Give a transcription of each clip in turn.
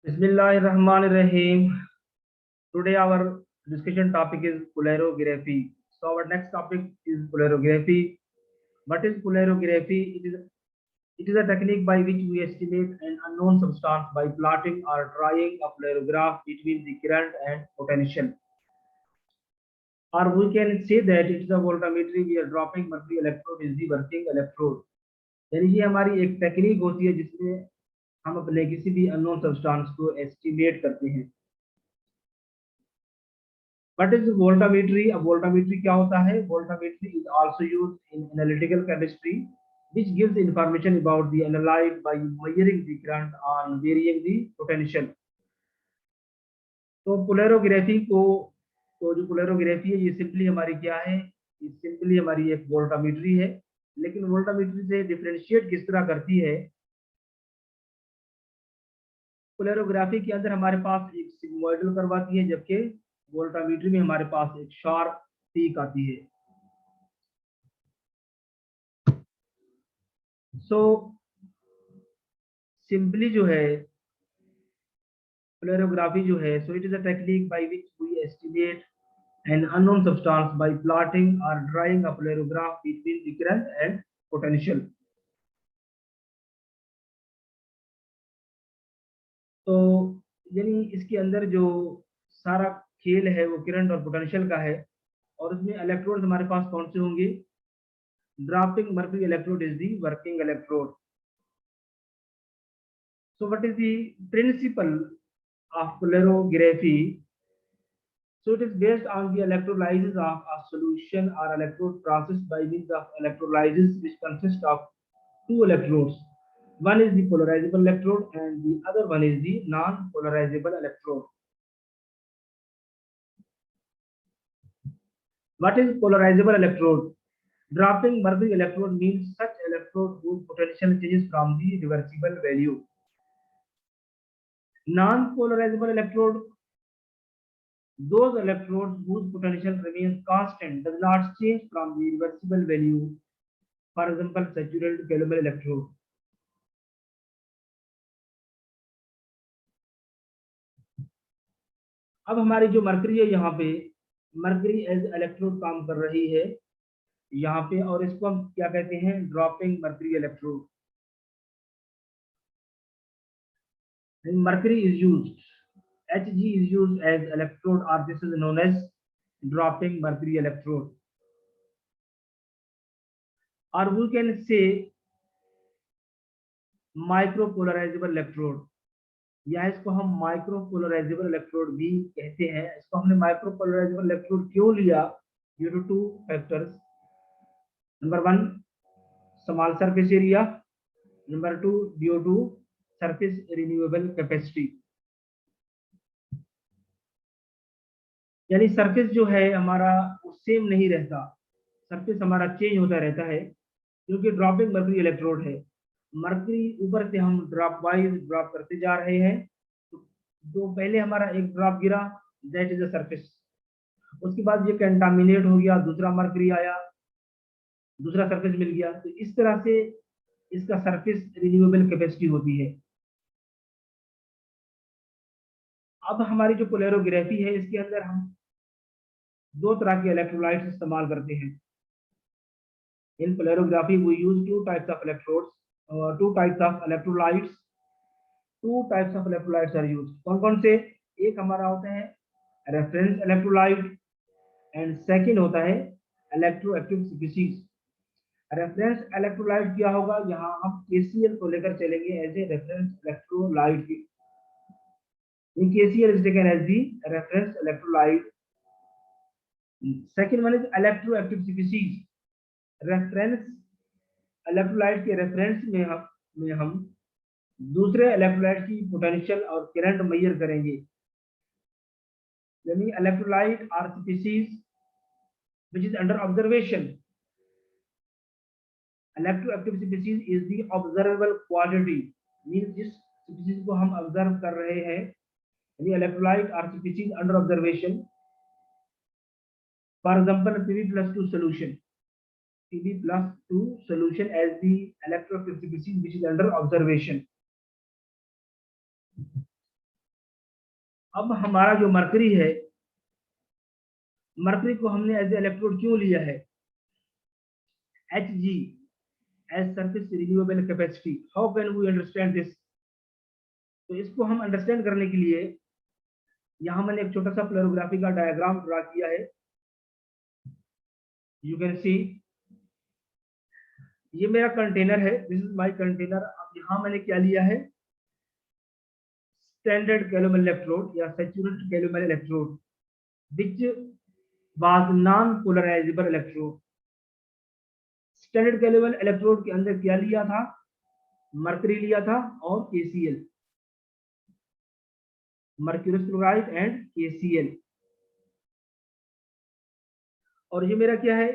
Bismillahirrahmanirrahim. Today our discussion topic is polarography. So our next topic is polarography. What is polarography? It is a technique by which we estimate an unknown substance by plotting or drawing a polarograph between the current and potential. Or we can say that it is a voltammetry. We are dropping mercury electrode is the working electrode. यानी ये हमारी एक technique होती है जिसमें हम अपने किसी भी अननोन सब्सटेंस को एस्टिमेट करते हैं. What is voltammetry? A voltammetry क्या होता है? Voltammetry is also used in analytical chemistry, which gives information about the analyte by measuring the current and varying the potential. तो पोलैरोग्राफी को जो पोलैरोग्राफी है ये सिंपली हमारी क्या है? ये सिंपली हमारी एक वोल्टामीट्री है. लेकिन वोल्टामीट्री से डिफरेंशिएट किस तरह करती है? पोलैरोग्राफी के अंदर हमारे पास एक सिग्मोइडल कर्व आती है, जबकि वोल्टामीट्री में हमारे पास एक शार्प पीक आती है. सो सिंपली जो है पोलैरोग्राफी जो है, so it is a technique by which we estimate an unknown substance by plotting or drawing a polarograph between the current and potential. तो यानी इसके अंदर जो सारा खेल है वो करंट और पोटेंशियल का है, और उसमें इलेक्ट्रोड्स हमारे पास कौन से होंगे? Drafting mercury electrode is the working electrode. So what is the principle of polarography? So it is based on the electrolysis of a solution or electrode process by means of electrolysis, which consists of two electrodes. One is the polarizable electrode and the other one is the non-polarizable electrode. What is polarizable electrode? Dropping mercury electrode means such electrode whose potential changes from the reversible value. Non-polarizable electrode, those electrodes whose potential remains constant, does not change from the reversible value. For example, saturated calomel electrode. अब हमारी जो mercury है, यहाँ पे mercury as electrode काम कर रही है यहाँ पे, और इसको हम क्या कहते हैं? Dropping mercury electrode. Mercury is used, Hg is used as electrode, or this is known as dropping mercury electrode. Or we can say micropolarizable electrode, या इसको हम माइक्रोपोलराइजेबल इलेक्ट्रोड भी कहते हैं. इसको हमने माइक्रोपोलराइजेबल इलेक्ट्रोड क्यों लिया? Due to two factors. Number 1, small surface area. Number 2, due to surface renewable capacity. यानी सरफेस जो है हमारा वो सेम नहीं रहता, सरफेस हमारा चेंज होता रहता है, क्योंकि ड्रॉपिंग मर्क्यूरी इलेक्ट्रोड है. मर्क्यूरी ऊपर से हम ड्रॉप वाइज ड्रॉप करते जा रहे हैं. तो पहले हमारा एक ड्रॉप गिरा, दैट इज द सरफेस. उसके बाद ये कंटामिनेट हो गया, दूसरा मर्क्यूरी आया, दूसरा सरफेस मिल गया. तो इस तरह से इसका सरफेस रिन्यूएबल कैपेसिटी होती है. अब हमारी जो पोलैरोग्राफी है, इसके अंदर हम दो तरह के इलेक्ट्रोलाइट्स इस्तेमाल करते हैं. In polarography we use two types of electrodes, two types of electrolytes. Two types of electrolytes are used. कौन कौन से? एक हमारा होता है रेफरेंस इलेक्ट्रोलाइट, एंड सेकंड होता है इलेक्ट्रोएक्टिव स्पीशीज. रेफरेंस इलेक्ट्रोलाइट क्या होगा? यहाँ हम KCl को लेकर चलेंगे as a reference electrolyte. KCl is taken as the reference electrolyte. Second one is electroactive species. Reference electrolyte के रेफरेंस में हम दूसरे इलेक्ट्रोलाइट की पोटेंशियल और करंट मेजर करेंगे. यानी electrolyte or species which is under observation. Electroactive species is the observable quantity, means जिस species को हम ऑब्जर्व कर रहे हैं. यानी electrolyte or species under observation. For example Pb+2 solution, Pb+2 solution as the electroactive species which is under observation. अब हमारा जो मरकरी है, मरकरी को हमने एज इलेक्ट्रोड क्यों लिया है? Hg as surface renewable capacity. How can we understand this? तो इसको हम अंडरस्टैंड करने के लिए यहाँ मैंने एक छोटा सा फ्लोरोग्राफी का डायग्राम ड्रा किया है। यू कैन सी, ये मेरा कंटेनर है, दिस इज माय कंटेनर। अब यहाँ मैंने क्या लिया है? स्टैंडर्ड कैलोमल इलेक्ट्रोड या saturated calomel electrode which was non polarisable electrode. Standard calomel electrode के अंदर क्या लिया था? मरकरी लिया था और KCl, mercurous chloride and KCl। और ये मेरा क्या है?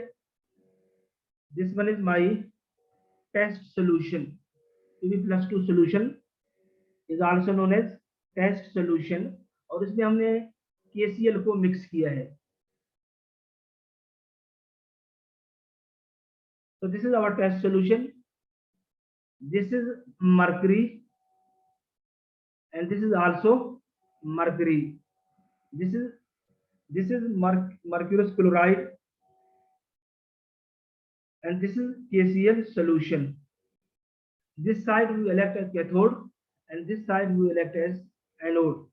This one is my test solution. Pb+2 solution is also known as test solution, और इसमें हमने KCl को मिक्स किया है। So this is our test solution. This is mercury and this is also mercury. This is mercurous chloride and this is KCl solution. This side will act as cathode and this side will act as anode.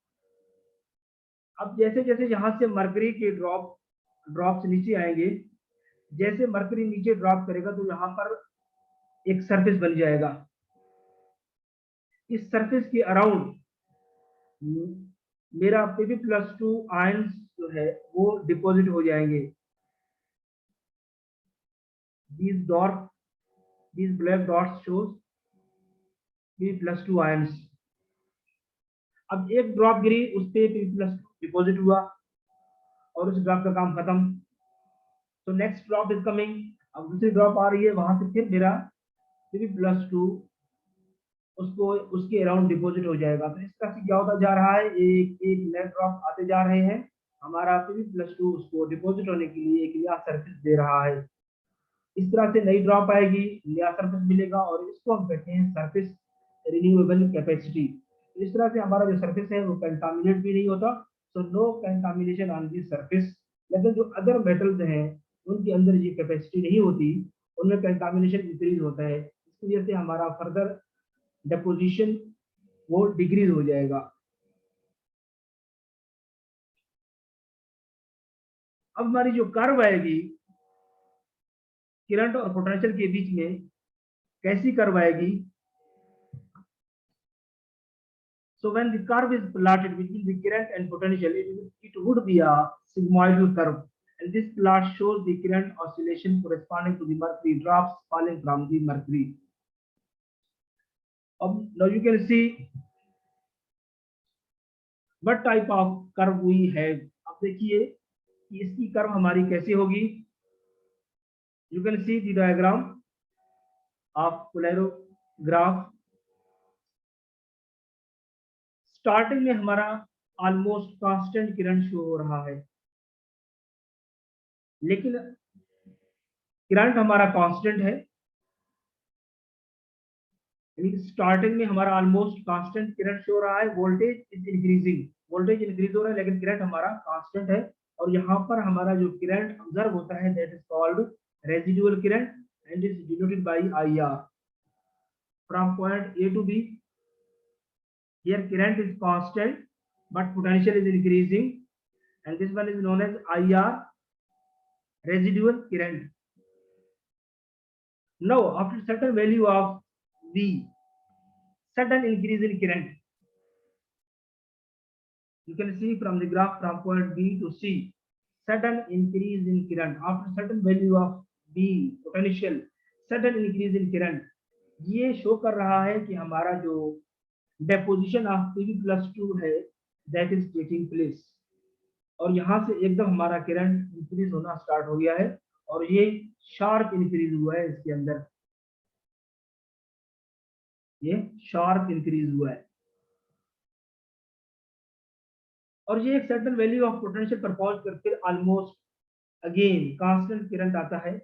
अब जैसे जैसे यहाँ से mercury के drops नीचे आएंगे, जैसे mercury नीचे ड्रॉप करेगा तो यहाँ पर एक सरफेस बन जाएगा। इस सरफेस के अराउंड मेरा Pb+2 आयंस जो है वो डिपॉजिट हो जाएंगे। these black dots shows Pb+2 ions. अब एक ड्रॉप गिरी, उस पे Pb+2 डिपॉजिट हुआ और उस ड्रॉप का काम खत्म। तो नेक्स्ट ड्रॉप इज कमिंग, अब दूसरी ड्रॉप आ रही है, वहां से फिर मेरा Pb+2 उसको उसके अराउंड डिपॉजिट हो जाएगा। तो इस तरह से क्या होता जा रहा है, एक एक नए ड्रॉप आते जा रहे हैं, हमारा Pb+2 उसको डिपॉजिट होने के लिए एक नया सरफेस दे रहा है। इस तरह से नई ड्रॉप आएगी, नया सरफेस मिलेगा और इसको हम कहते हैं सरफेस रिन्यूएबल कैपेसिटी। इस तरह से हमारा जो सरफेस है वो कंटामिनेट भी नहीं होता, so no contamination on the surface. लेकिन जो अदर मेटल्स हैं उनके अंदर ये कैपेसिटी नहीं होती, उनमें कंटामिनेशन इंक्रीज होता है, इसकी वजह से हमारा फर्दर डेपोजिशन वो डिक्रीज हो जाएगा। अब हमारी जो कर्व आएगी करंट और पोटेंशियल के बीच में, कैसी कर्व आएगी? So when the curve is plotted between the current and potential, it would be a sigmoidal curve, and this plot shows the current oscillation corresponding to the mercury drops falling from the mercury. Now you can see what type of curve we have. अब देखिए कि इसकी curve हमारी कैसी होगी। You can see the diagram of polarograph. Starting में हमारा almost constant current show हो रहा है, लेकिन करंट हमारा कांस्टेंट है, स्टार्टिंग में हमारा ऑलमोस्ट कांस्टेंट करंट शो हो रहा है। Voltage is increasing, voltage increase हो रहा है, लेकिन करंट हमारा कांस्टेंट है। और यहाँ पर हमारा जो करंट ऑब्जर्व होता है that is called residual current and is denoted by IR from point A to B। Here current is constant but potential is increasing, and this one is known as IR, residual current. Now after certain value of V, sudden increase in current, you can see from the graph from point B to C, sudden increase in current after certain value of B potential, sudden increase in current। ये show कर रहा है कि हमारा जो deposition of Pb+2 है that is taking place, और यहाँ से एकदम हमारा करंट इंक्रीज होना स्टार्ट हो गया है, और ये शार्प इंक्रीज हुआ है, इसके अंदर ये शार्प इंक्रीज हुआ है। और ये एक सर्टेन वैल्यू ऑफ पोटेंशियल पर पहुंच कर फिर ऑलमोस्ट अगेन कांस्टेंट करंट आता है।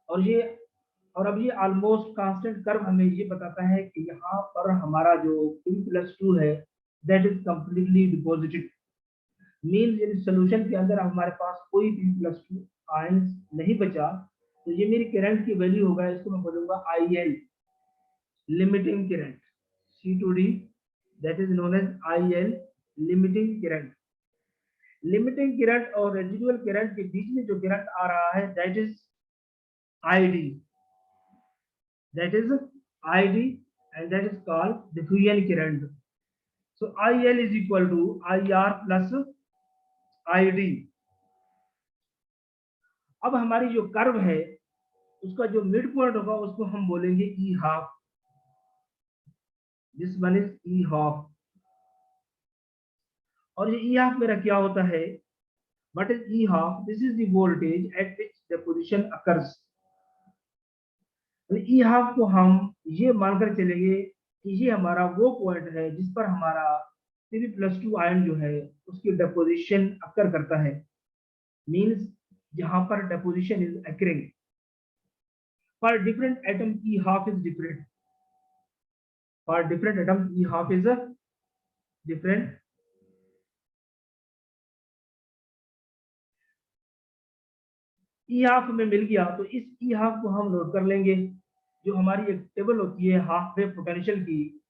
और अब ये ऑलमोस्ट कांस्टेंट कर्व हमें ये बताता है कि यहाँ पर हमारा जो Pb+2 है that is completely deposited, means in solution के अंदर हमारे पास कोई P+2 आयंस नहीं बचा, तो ये मेरी करंट की वैल्यू होगा, इसको मैं बोलूंगा IL, limiting current, C2D, that is known as IL, limiting current. Limiting current और रेजिडुअल करंट के बीच में जो करंट आ रहा है that is ID, that is ID, and that is called diffusion current. So IL is equal to IR plus ID. अब हमारी जो कर्व है उसका जो मिड पॉइंट होगा उसको हम बोलेंगे E half, this one is E half. और ये E हाफ मेरा क्या होता है, what is E half, this is the voltage eight which deposition occurs. E half को हम ये मानकर चलेंगे कि ये हमारा वो पॉइंट है जिस पर हमारा Pb+2 आयन जो है उसकी डिपोजिशन अकर करता है, मींस जहां पर deposition is occurring for different atom E half is different, for different atom E half is different. E half हमें मिल गया तो इस ई हाफ को हम नोट कर लेंगे, जो हमारी एक टेबल होती है हाफ वेव पोटेंशियल की,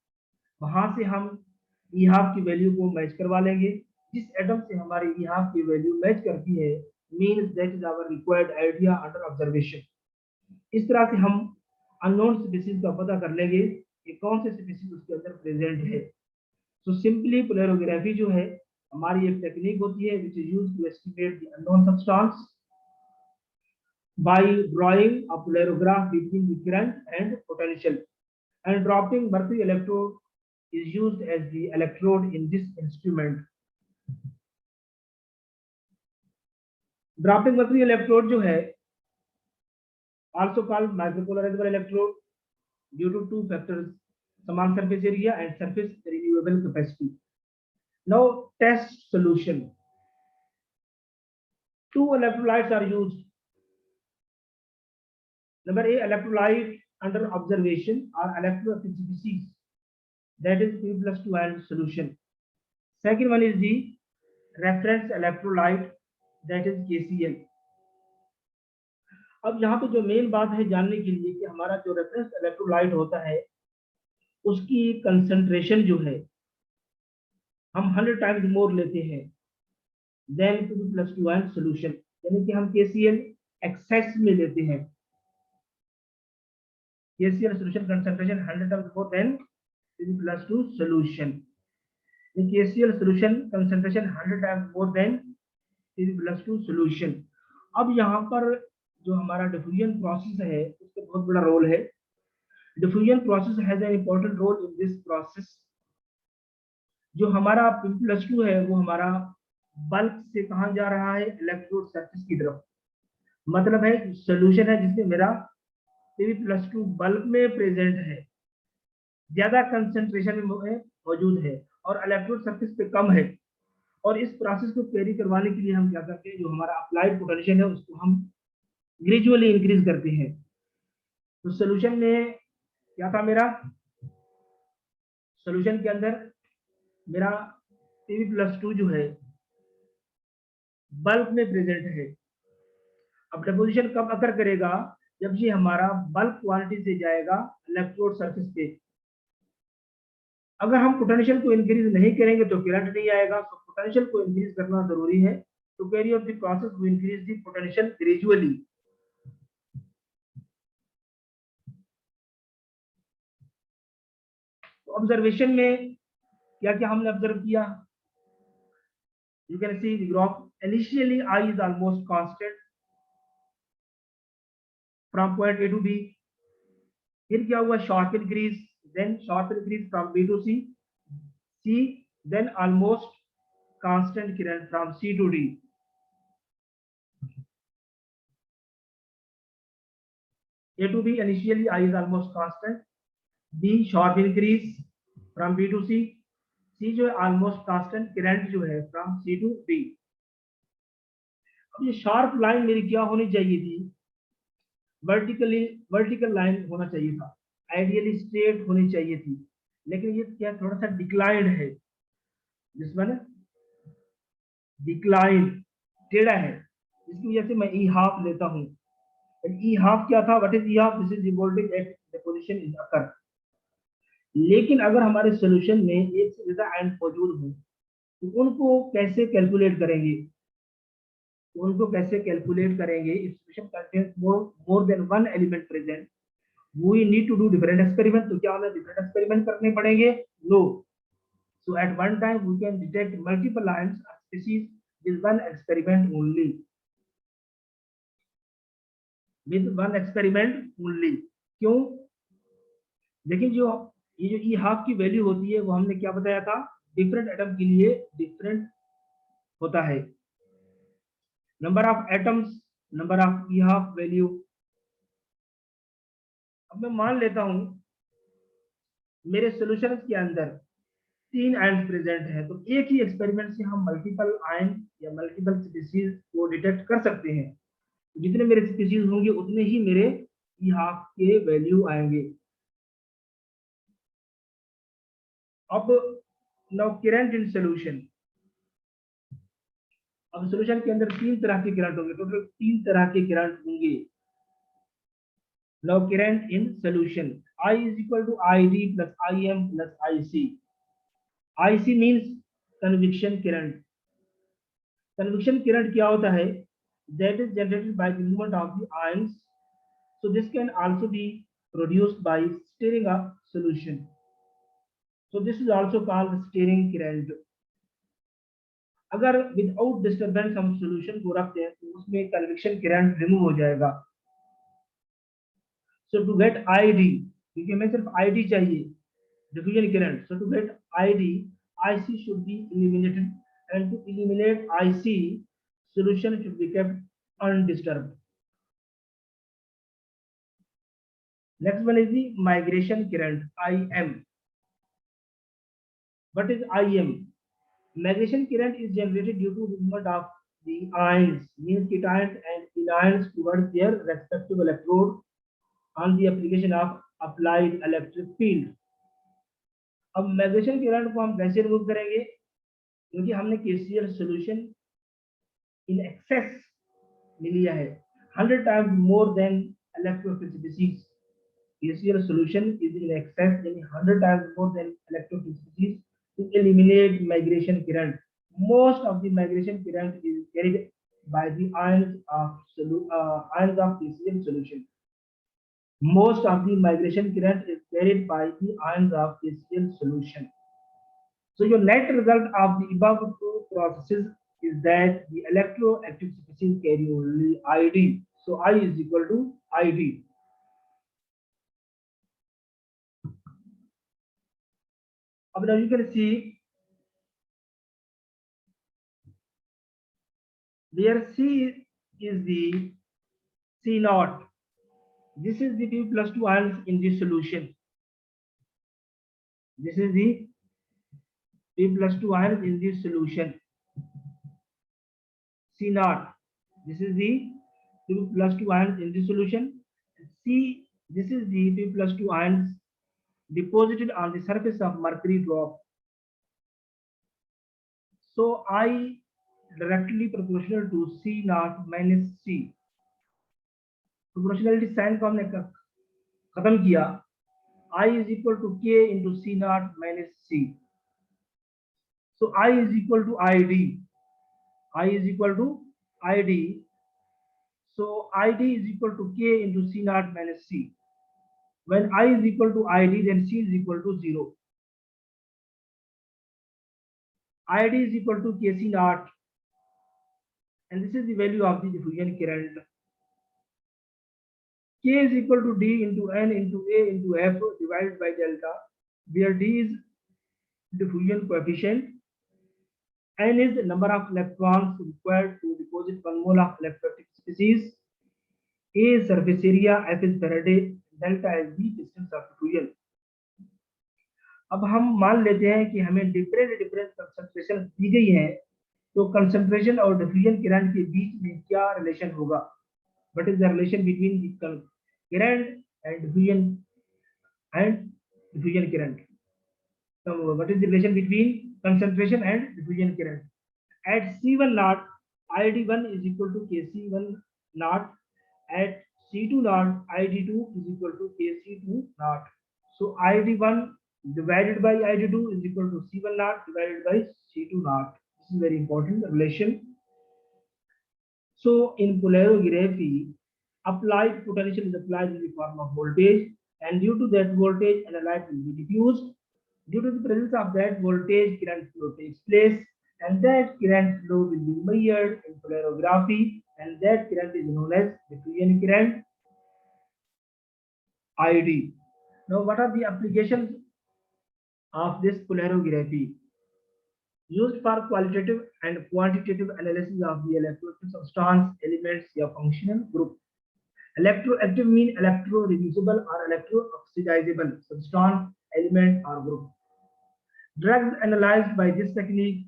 वहां से हम ई हाफ की वैल्यू को मैच करवा लेंगे, जिस एटम से हमारी ई हाफ की वैल्यू मैच करती है, means that is our required idea under observation. इस तरह से हम अननोन स्पीशीज का पता कर लेंगे कि कौन से स्पीशीज उसके अंदर प्रेजेंट है। सो सिंपली पोलैरोग्राफी जो है हमारी एक टेक्निक होती है which is used to estimate the unknown substance by drawing a polarograph between the current and potential, and dropping mercury electrode is used as the electrode in this instrument. Dropping mercury electrode जो है also called micropolarizable electrode due to two factors, समान surface area and surface renewable capacity. Now test solution. Two electrolytes are used. Number A, electrolyte under observation or electrophilic, that is P+2 ion solution. Second one is the reference electrolyte, that is KCl. अब यहाँ पे जो main बात है जानने के लिए कि हमारा जो रेफरेंस इलेक्ट्रोलाइट होता है उसकी कंसंट्रेशन जो है हम 100 टाइम्स मोर लेते हैं देन P+2 ion सॉल्यूशन, यानी कि हम KCl एक्सेस में लेते हैं। KCl solution concentration 100 times more than P+2 solution. In KCl solution concentration 100 times more than P+2 solution. अब यहाँ पर जो हमारा डिफ्यूजन प्रोसेस है उसका बहुत बड़ा रोल है। Diffusion process has an important role in this process. जो हमारा P+2 है वो हमारा बल्क से कहाँ जा रहा है, इलेक्ट्रोड सरफेस की तरफ। मतलब है सॉल्यूशन है जिसमें मेरा P+2 बल्क में प्रेजेंट है, ज्यादा कंसंट्रेशन में मौजूद है और इलेक्ट्रोड सरफेस पे कम है, और इस प्रोसेस को कैरी करवाने के लिए हम क्या करते हैं, जो हमारा अप्लाइड पोटेंशियल है उसको हम ग्रेजुअली इंक्रीज करते हैं। तो सॉल्यूशन में क्या था, मेरा सॉल्यूशन के अंदर मेरा P+2 जो है बल्क में प्रेजेंट है। अब डिपोजिशन कब अकर करेगा, जब ये हमारा बल्क क्वांटिटी से जाएगा इलेक्ट्रोड सरफेस पे। अगर हम पोटेंशियल को इंक्रीज नहीं करेंगे तो करंट नहीं आएगा, तो पोटेंशियल को इंक्रीज करना जरूरी है। To carry out the process we increase the potential gradually. तो ऑब्जर्वेशन में क्या क्या हमने ऑब्जर्व किया, you can see the graph. Initially I is almost constant from point A to B, फिर क्या हुआ, sharp increase, then sharp increase from B to C, then almost constant current from C to D. A to B, initially I is almost constant, B sharp increase from B to C, C जो है almost constant current जो है from C to B। अब ये sharp line मेरी क्या होनी चाहिए थी, वर्टिकल लाइन होना चाहिए था, आइडियली स्ट्रेट होनी चाहिए थी, लेकिन ये क्या थोड़ा सा डिक्लाइंड है, जिस वन डिक्लाइन, टेढ़ा है, इसकी वजह से मैं ई हाफ लेता हूँ। ई हाफ क्या था, what is E half, this is the voltage at deposition in occur. लेकिन अगर हमारे सोल्यूशन में एक से ज्यादा आयन मौजूद हो तो उनको कैसे कैलकुलेट करेंगे, उनको कैसे कैलकुलेट करेंगे, if solution contains more than one element present we need to do different experiment. तो क्या हमें डिफरेंट एक्सपेरिमेंट करने पड़ेंगे? No. So at one time we can detect multiple ions of species with one experiment only. With one experiment only. क्यों? लेकिन जो ये जो ई हाफ की वैल्यू होती है वो हमने क्या बताया था, डिफरेंट एटम के लिए डिफरेंट होता है। Number of atoms, number of E half value. अब मैं मान लेता हूं मेरे सॉल्यूशन के अंदर 3 आयन प्रेजेंट है, तो एक ही एक्सपेरिमेंट से हम मल्टीपल आयन या मल्टीपल स्पीशीज को डिटेक्ट कर सकते हैं। जितने मेरे स्पीशीज होंगे उतने ही मेरे ई हाफ के वैल्यू आएंगे। अब नाउ करंट इन सॉल्यूशन। अब सॉल्यूशन के अंदर 3 तरह के करंट होंगे, टोटल 3 तरह के करंट होंगे। Now current in solution, I is equal to ID plus IM plus IC। IC means conviction current. Conviction current क्या होता है? That is generated by the movement of the ions, so this can also be produced by stirring a solution, so this is also called stirring current। अगर without disturbance हम solution को रखते हैं तो उसमें कन्विक्शन करंट रिमूव हो जाएगा। सो to get ID, क्योंकि हमें सिर्फ आईडी चाहिए, diffusion current, so to get ID IC should be eliminated, and to eliminate IC solution should be kept undisturbed। Next one is the migration current, IM। What is IM? Migration current is generated due to the movement of the ions, means cations and anions towards their respective electrode on the application of applied electric field। अब migration current को हम कैसे remove करेंगे? क्योंकि हमने KCL solution in excess ले लिया है, 100 times more than electrophysics। KCl solution is in excess, meaning 100 times more than electrophysics to eliminate migration current। Most of the migration current is carried by the ions of KCl solution। Most of the migration current is carried by the ions of KCl solution। So your net result of the above two processes is that the electroactive species carry only ID। So I is equal to ID। Now you can see where C is the C naught. This is the P plus 2 ions in this solution. This is the P plus 2 ions in this solution, C naught। This is the P plus 2 ions in this solution, C, this is the P plus 2 ions deposited on the surface of mercury drop। So I directly proportional to C naught minus C। Proportionality sign को हमने खत्म किया, I is equal to K into C naught minus C। So I is equal to ID, I is equal to ID, so ID is equal to K into C naught minus C। When I is equal to ID, then C is equal to 0। ID is equal to Kc naught, and this is the value of the diffusion current। K is equal to D into N into A into F divided by delta, where D is diffusion coefficient, N is the number of electrons required to deposit 1 mole of electroactive species, A is surface area, F is Faraday, delta is the distance of diffusion। अब हम मान लेते हैं कि हमें different concentration दी गई है, तो कंसंट्रेशन और डिफ्यूजन करंट के बीच में क्या रिलेशन होगा? What is the relation between the current and diffusion current? So what is the relation between concentration and diffusion current? At C1 naught, ID1 is equal to Kc1 naught. At C2 naught, ID2 is equal to Kc2 naught. So ID1 divided by ID2 is equal to C1 naught divided by C2 naught. This is very important relation. So in polarography, applied potential is applied in the form of voltage, and due to that voltage, a light will be diffused. Due to the presence of that voltage, current flow takes place, and that current flow will be measured in polarography, and that current is known as diffusion current, ID. Now, what are the applications of this polarography? Used for qualitative and quantitative analysis of the electroactive substance, elements, or functional group. Electroactive mean electro-reducible or electro-oxidizable substance, element, or group. Drugs analyzed by this technique,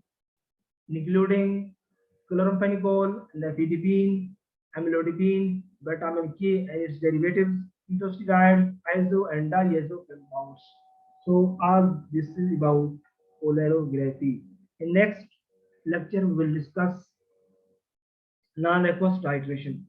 including chloramphenicol, nifedipine, amlodipine, vitamin K and its derivatives, phytosteroids, iso and diazo compounds. So all this is about polarography. In next lecture, we will discuss non-aqueous titration.